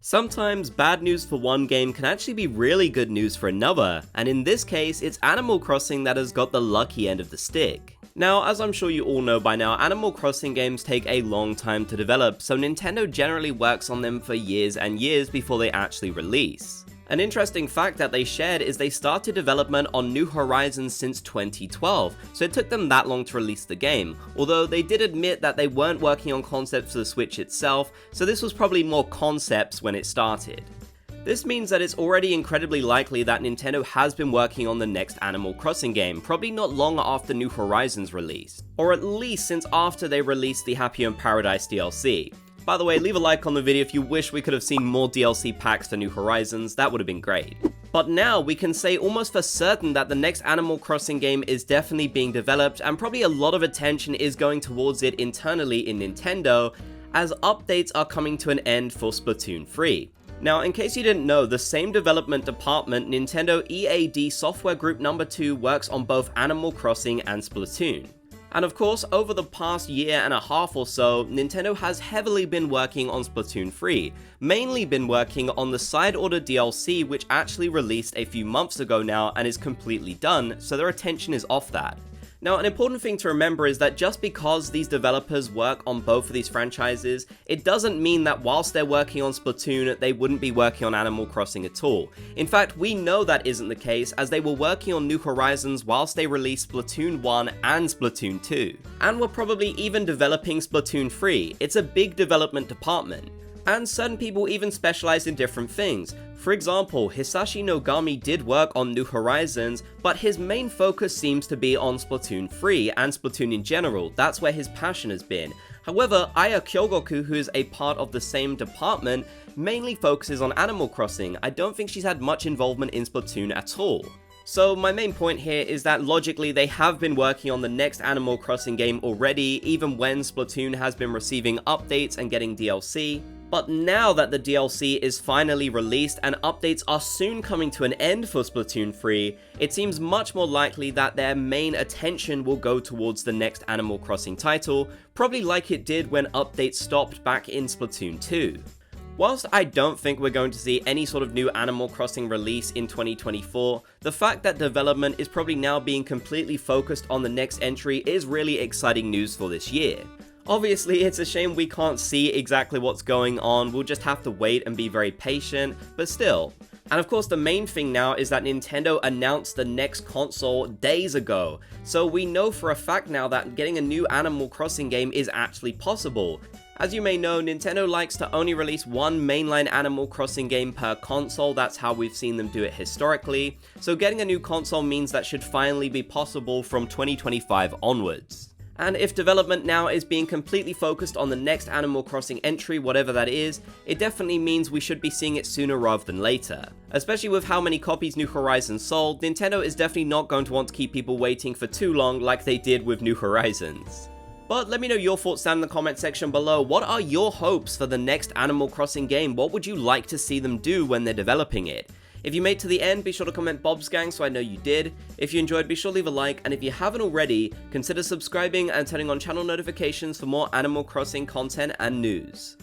Sometimes bad news for one game can actually be really good news for another, and in this case, it's Animal Crossing that has got the lucky end of the stick. Now, as I'm sure you all know by now, Animal Crossing games take a long time to develop, so Nintendo generally works on them for years and years before they actually release. An interesting fact that they shared is they started development on New Horizons since 2012, so it took them that long to release the game, although they did admit that they weren't working on concepts for the Switch itself, so this was probably more concepts when it started. This means that it's already incredibly likely that Nintendo has been working on the next Animal Crossing game, probably not long after New Horizons release, or at least since after they released the Happy in Paradise DLC. By the way, leave a like on the video if you wish we could have seen more DLC packs for New Horizons, that would have been great. But now we can say almost for certain that the next Animal Crossing game is definitely being developed, and probably a lot of attention is going towards it internally in Nintendo, as updates are coming to an end for Splatoon 3. Now, in case you didn't know, the same development department, Nintendo EAD Software Group No. 2, works on both Animal Crossing and Splatoon. And of course, over the past year and a half or so, Nintendo has heavily been working on Splatoon 3, mainly been working on the side order DLC, which actually released a few months ago now and is completely done, so their attention is off that. Now, an important thing to remember is that just because these developers work on both of these franchises, it doesn't mean that whilst they're working on Splatoon, they wouldn't be working on Animal Crossing at all. In fact, we know that isn't the case, as they were working on New Horizons whilst they released Splatoon 1 and Splatoon 2. And were probably even developing Splatoon 3, it's a big development department. And certain people even specialize in different things. For example, Hisashi Nogami did work on New Horizons, but his main focus seems to be on Splatoon 3 and Splatoon in general, that's where his passion has been. However, Aya Kyogoku, who is a part of the same department, mainly focuses on Animal Crossing. I don't think she's had much involvement in Splatoon at all. So my main point here is that logically they have been working on the next Animal Crossing game already, even when Splatoon has been receiving updates and getting DLC. But now that the DLC is finally released and updates are soon coming to an end for Splatoon 3, it seems much more likely that their main attention will go towards the next Animal Crossing title, probably like it did when updates stopped back in Splatoon 2. Whilst I don't think we're going to see any sort of new Animal Crossing release in 2024, the fact that development is probably now being completely focused on the next entry is really exciting news for this year. Obviously, it's a shame we can't see exactly what's going on, we'll just have to wait and be very patient, but still. And of course, the main thing now is that Nintendo announced the next console days ago, so we know for a fact now that getting a new Animal Crossing game is actually possible. As you may know, Nintendo likes to only release one mainline Animal Crossing game per console, that's how we've seen them do it historically, so getting a new console means that should finally be possible from 2025 onwards. And if development now is being completely focused on the next Animal Crossing entry, whatever that is, it definitely means we should be seeing it sooner rather than later. Especially with how many copies New Horizons sold, Nintendo is definitely not going to want to keep people waiting for too long like they did with New Horizons. But let me know your thoughts down in the comment section below. What are your hopes for the next Animal Crossing game? What would you like to see them do when they're developing it? If you made it to the end, be sure to comment Bob's Gang so I know you did. If you enjoyed, be sure to leave a like, and if you haven't already, consider subscribing and turning on channel notifications for more Animal Crossing content and news.